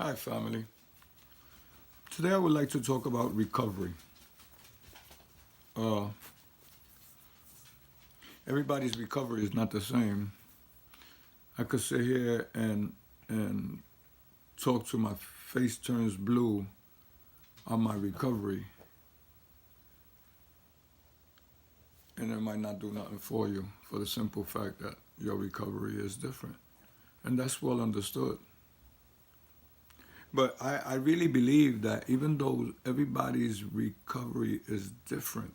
Hi, family. Today I would like to talk about recovery. Uh, Everybody's recovery is not the same. I could sit here and talk till my face turns blue on my recovery, and it might not do nothing for you for the simple fact that your recovery is different. And that's well understood. But I really believe that even though everybody's recovery is different,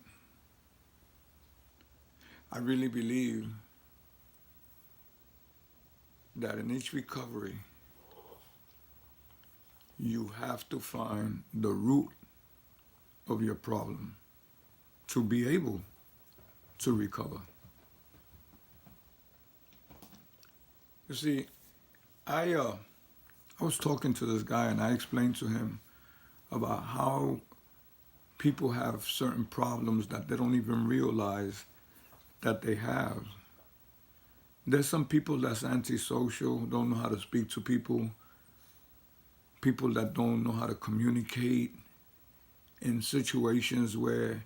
I really believe that in each recovery, you have to find the root of your problem to be able to recover. You see, I was talking to this guy and I explained to him about how people have certain problems that they don't even realize that they have. There's some people that's antisocial, don't know how to speak to people, people that don't know how to communicate in situations where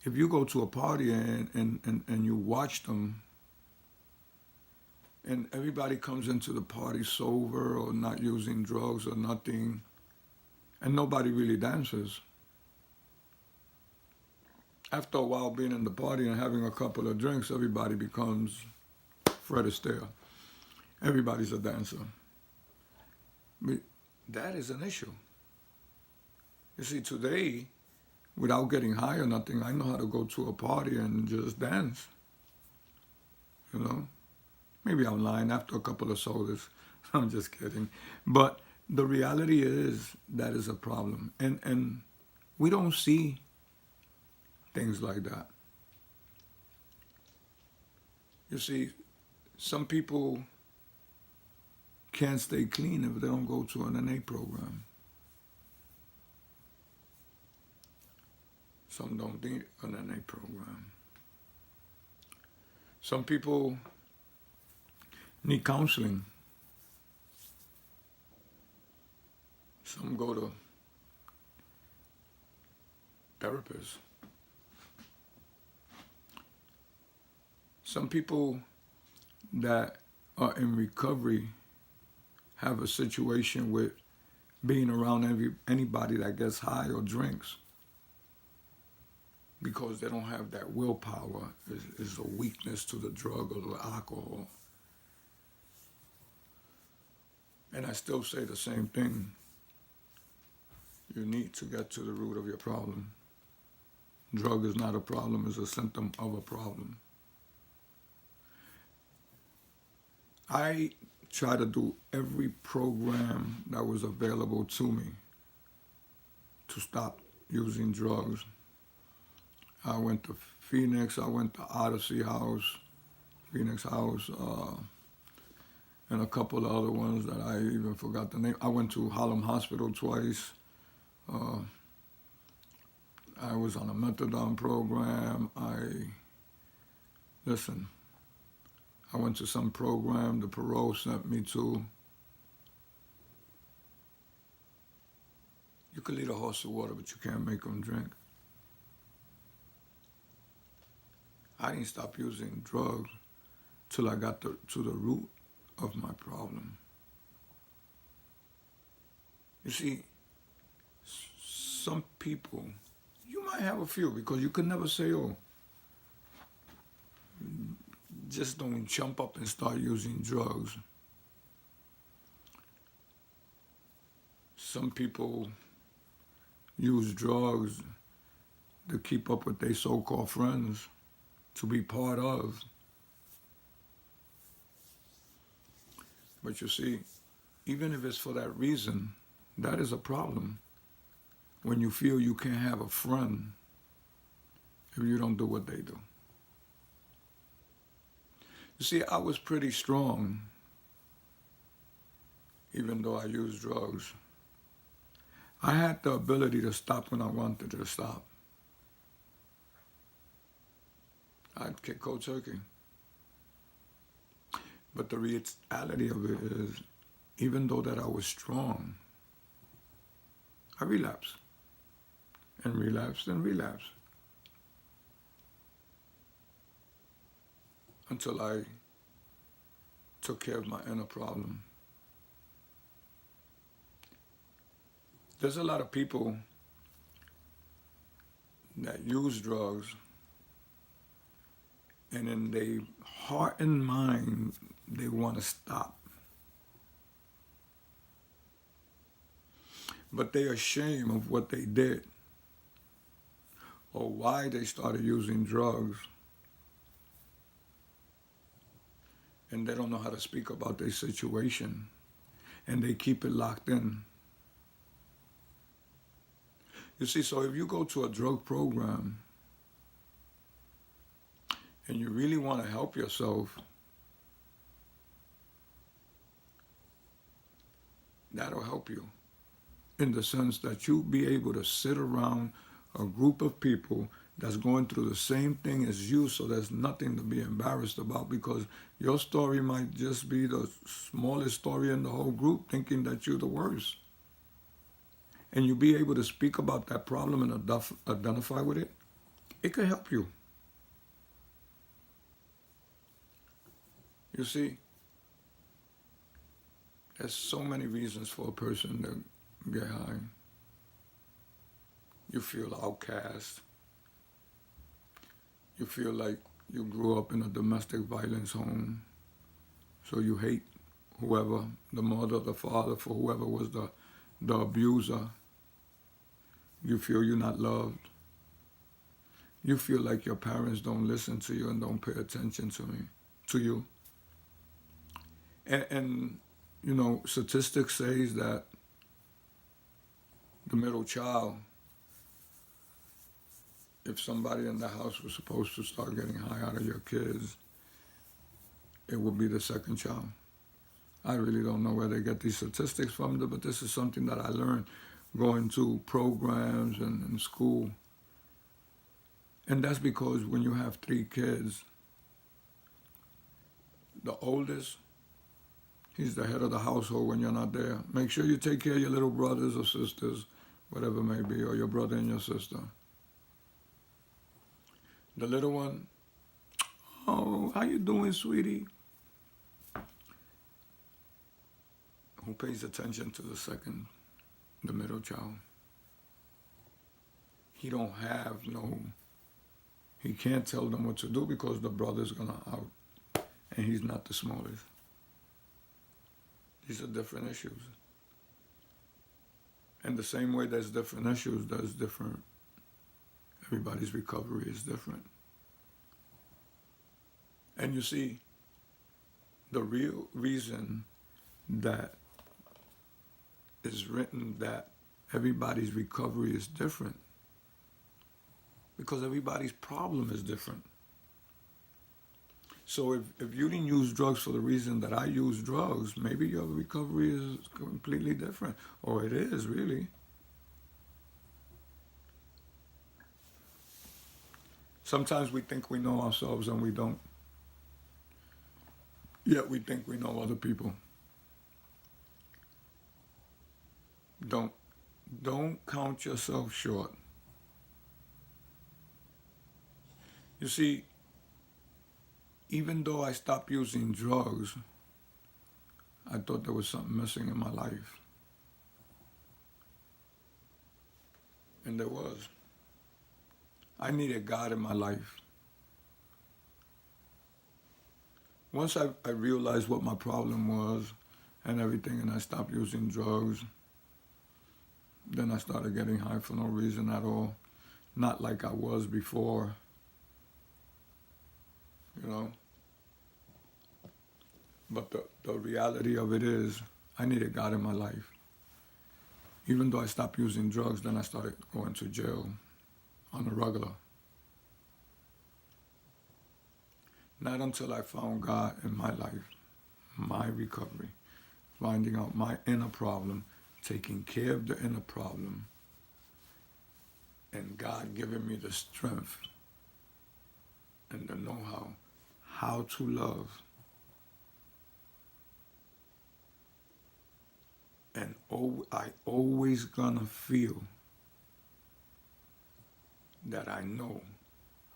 if you go to a party and you watch them and everybody comes into the party sober or not using drugs or nothing, and nobody really dances. After a while being in the party and having a couple of drinks, everybody becomes Fred Astaire. Everybody's a dancer. But that is an issue. You see, today, without getting high or nothing, I know how to go to a party and just dance. You know? Maybe I'm lying after a couple of sodas. I'm just kidding. But the reality is that is a problem. And we don't see things like that. You see, some people can't stay clean if they don't go to an NA program. Some don't need an NA program. Some people need counseling. Some go to therapists. Some people that are in recovery have a situation with being around anybody that gets high or drinks because they don't have that willpower. Is a weakness to the drug or the alcohol. And I still say the same thing. You need to get to the root of your problem. Drug is not a problem, it's a symptom of a problem. I try to do every program that was available to me to stop using drugs. I went to Phoenix, I went to Odyssey House, Phoenix House, and a couple of other ones that I even forgot the name. I went to Harlem Hospital twice. I was on a methadone program. Listen, I went to some program the parole sent me to. You can lead a horse to water, but you can't make him drink. I didn't stop using drugs till I got to the root of my problem. You see, some people, you might have a few because you can never say, oh, just don't jump up and start using drugs. Some people use drugs to keep up with their so-called friends, to be part of. But you see, even if it's for that reason, that is a problem when you feel you can't have a friend if you don't do what they do. You see, I was pretty strong, even though I used drugs. I had the ability to stop when I wanted to stop. I'd kick cold turkey. But the reality of it is, even though that I was strong, I relapsed and relapsed and relapsed until I took care of my inner problem. There's a lot of people that use drugs and in their heart and mind they want to stop. But they are ashamed of what they did or why they started using drugs, and they don't know how to speak about their situation, and they keep it locked in. You see, so if you go to a drug program and you really want to help yourself, that'll help you in the sense that you'll be able to sit around a group of people that's going through the same thing as you, so there's nothing to be embarrassed about, because your story might just be the smallest story in the whole group, thinking that you're the worst. And you'll be able to speak about that problem and identify with it. It can help you. You see, there's so many reasons for a person to get high. You feel outcast. You feel like you grew up in a domestic violence home, so you hate whoever, the mother, the father, for whoever was the abuser. You feel you're not loved. You feel like your parents don't listen to you and don't pay attention to you. And you know, statistics says that the middle child, if somebody in the house was supposed to start getting high out of your kids, it would be the second child. I really don't know where they get these statistics from, but this is something that I learned going to programs and in school. And that's because when you have 3 kids, the oldest, he's the head of the household when you're not there. Make sure you take care of your little brothers or sisters, whatever it may be, or your brother and your sister. The little one, oh, how you doing, sweetie? Who pays attention to the second, the middle child? He don't have he can't tell them what to do because the brother's gonna out, and he's not the smallest. These are different issues. And the same way there's different issues, there's different, everybody's recovery is different. And you see, the real reason that is written that everybody's recovery is different, because everybody's problem is different. So if you didn't use drugs for the reason that I use drugs, maybe your recovery is completely different, or it is really. Sometimes we think we know ourselves and we don't. Yet we think we know other people. Don't count yourself short. You see, even though I stopped using drugs, I thought there was something missing in my life. And there was. I needed God in my life. Once I realized what my problem was and everything, and I stopped using drugs, then I started getting high for no reason at all. Not like I was before, you know. But the reality of it is, I needed God in my life. Even though I stopped using drugs, then I started going to jail on a regular. Not until I found God in my life, my recovery, finding out my inner problem, taking care of the inner problem, and God giving me the strength and the know-how how to love. And I always gonna feel that I know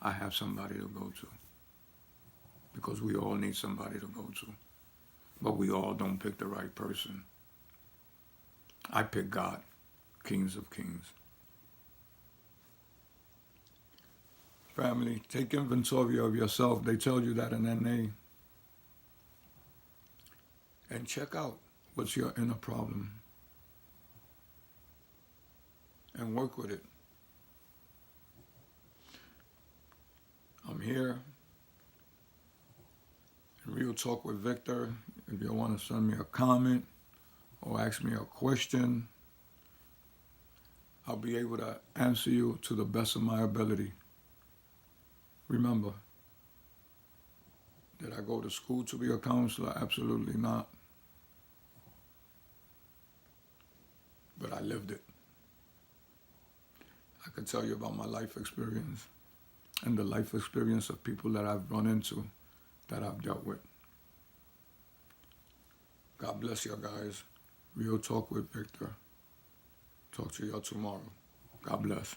I have somebody to go to. Because we all need somebody to go to. But we all don't pick the right person. I pick God, Kings of Kings. Family, take inventory of yourself. They tell you that in NA. And check out what's your inner problem. And work with it. I'm here. Real Talk with Victor. If you want to send me a comment or ask me a question, I'll be able to answer you to the best of my ability. Remember, did I go to school to be a counselor? Absolutely not. But I lived it. I could tell you about my life experience and the life experience of people that I've run into, that I've dealt with. God bless you guys. Real Talk with Victor. Talk to y'all tomorrow. God bless.